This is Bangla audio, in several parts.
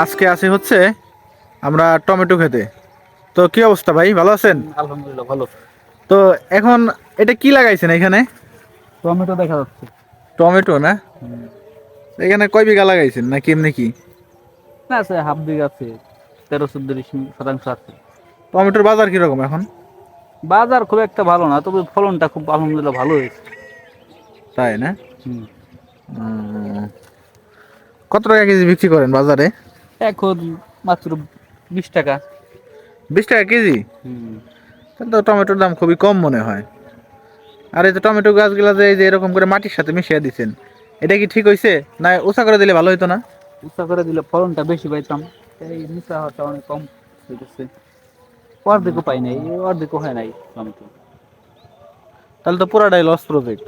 আজকে আসি হচ্ছে আমরা টমেটো খেতে। তো কি অবস্থা ভাই, ভালো আছেন? আলহামদুলিল্লাহ ভালো। তো এখন এটা কি লাগাইছেন এখানে? টমেটো দেখা যাচ্ছে। টমেটো না? হুম। এখানে কয় বিঘা লাগাইছেন না কেমনি কি? না আছে, হাফ বিঘা আছে, 13-14 শতাংশ আছে। টমেটোর বাজার কিরকম এখন? বাজার খুব একটা ভালো না, তবে ফলনটা খুব আলহামদুলিল্লাহ ভালো হয়েছে। তাই না? হুম। উম, কত টাকা কেজি বিক্রি করেন বাজারে? এখন মাত্র 20 টাকা। 20 টাকা কেজি? হুম। তাহলে তো টমেটোর দাম খুবই কম মনে হয়। আর এই যে টমেটো গাছগুলা যে এই যে এরকম করে মাটির সাথে মিশিয়ে দিচ্ছেন, এটা কি ঠিক হইছে? না উঁচা করে দিলে ভালো হতো না? উঁচা করে দিলে ফলনটা বেশি পাইতাম, এই নিচা হওয়াটা অনেক কম হইতেছে। অর্ধেকও পাই নাই, এই অর্ধেকও হয় নাই টমেটো। তাহলে তো পুরাটাই লস প্রজেক্ট।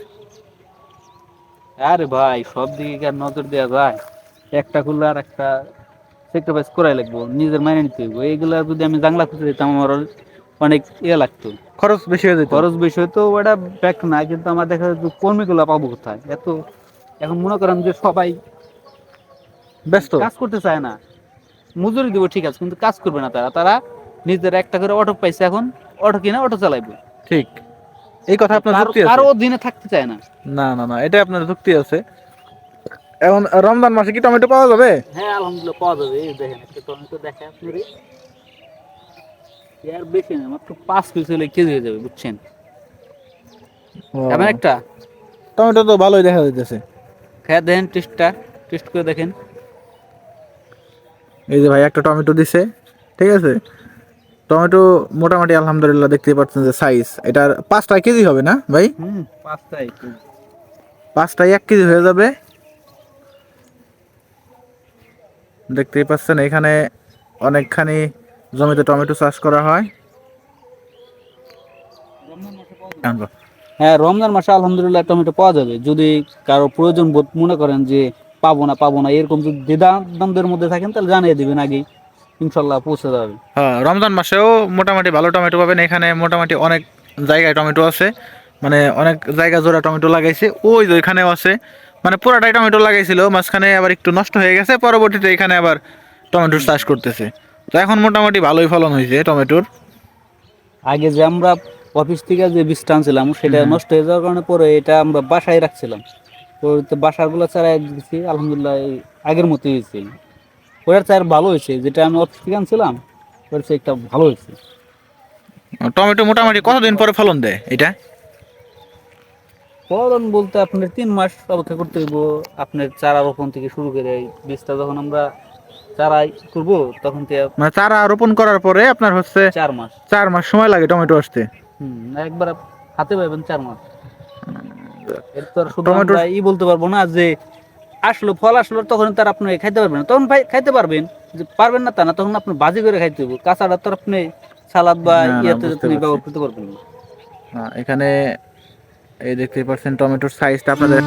আরে ভাই, সব দিকে কি আর নজর দেওয়া যায়? একটা করলে আর একটা স্যাক্রিফাইস করাই লাগবো, নিজের মাইনে নিতে হইব। এইগুলা যদি আমি জাংলা খুঁজে দিতাম, আমার অনেক ইয়ে লাগতো, খরচ বেশি হয়ে যেত। খরচ বেশি হতো। ওটা ব্যাক না, কিন্তু আমার দেখা যাচ্ছে কর্মীগুলো পাবো কোথায় এত? এখন মনে করেন যে সবাই ব্যস্ত। কাজ করতে চায় না। মজুরি দিব ঠিক আছে, কিন্তু কাজ করবে না। তারা তারা নিজের একটা করে অটো পাইছে, এখন অটো কিনা অটো চালাইবে। ঠিক, এই কথা আপনার কারো যুক্তি আছে। কারো অধীনে থাকতে চায় না। না না না, এটা আপনার যুক্তি আছে। এখন রমজান মাসে কি টমেটো পাওয়া যাবে? হ্যাঁ আলহামদুলিল্লাহ পাওয়া যাবে। এই দেখেন, একটা টমেটো দেখে আপনার আর বেশি না, মাত্র 5 পিস হলে কেজি হয়ে যাবে, বুঝছেন? ও, এমন একটা টমেটো তো ভালোই দেখা যাইতেছে। খেয়ে দেখেন, টেস্ট করে দেখেন। এই যে ভাই একটা টমেটো দিছে, ঠিক আছে। টমেটো মোটামুটি আলহামদুলিল্লাহ দেখতেই পাচ্ছেন যে সাইজ এটার 5টা কেজি হবে না ভাই? হুম, পাঁচটাই কেজি। 5টায় 1 কেজি হয়ে যাবে। দেখতেই পাচ্ছেন এখানে অনেকখানি জমিতে টমেটো চাষ করা হয়। হ্যাঁ, রমজান মাসে আলহামদুলিল্লাহ টমেটো পাওয়া যাবে। যদি কারো প্রয়োজন বোধ মনে করেন যে পাবো না এরকম যদি দ্বিধা দ্বন্দ্বের মধ্যে থাকেন, তাহলে জানিয়ে দিবেন আগেই, ইনশাল্লাহ পৌঁছে যাবে। হ্যাঁ, রমজান মাসেও মোটামুটি ভালো টমেটো পাবেন। এখানে মোটামুটি অনেক জায়গায় টমেটো আছে, মানে অনেক জায়গা জোড়া টমেটো লাগাইছে। ওই যে ওইখানেও আছে, মানে পুরাটাই টমেটো লাগাইছিল, মাঝখানে আবার একটু নষ্ট হয়ে গেছে, পরবর্তীতে এখানে আবার টমেটোর চাষ করতেছে। তো এখন মোটামুটি ভালোই ফলন হয়েছে টমেটোর। আগে যে আমরা অফিস থেকে যে বীজটা আনছিলাম, সেটা হুম। নষ্ট হয়ে যাওয়ার কারণে পরে এটা আমরা বাসায় রাখছিলাম। তো বাসার গুলো চারা দিচ্ছি, আলহামদুলিল্লাহ এই আগের মতোই হয়েছে। ওটার চার ভালো হয়েছে, যেটা আমি অফিস থেকে আনছিলাম ওটার চেয়ে একটা ভালো হয়েছে। টমেটো মোটামুটি কতদিন পরে ফলন দেয় এটা? ফলন বলতে আপনার 3 মাস অপেক্ষা করতে হইব। আপনার চারা রোপণ থেকে শুরু করে এই বীজটা যখন আমরা চারাই করব, তখন থেকে মানে চারা রোপণ করার পরে আপনার হচ্ছে 4 মাস। 4 মাস সময় লাগে টমেটো আসতে। একবার হাতে পাইবেন 4 মাস। এর তো আর শুধু টমেটোর আমরা বলতে পারবো না যে আসলো ফল আসলো তখন তার আপনি খাইতে পারবেন না। তখন ভাই খাইতে পারবেন, যে পারবেন না তা না, তখন আপনি ভাজি করে খাইতে হবে। কাঁচাটা তো আর আপনি সালাদ বা না না, ইয়াতে বুঝতে আপনি পারছি। ব্যবহার করতে পারবেন না। এখানে এই দেখতেই পাচ্ছেন টমেটোর সাইজটা আপনাদের।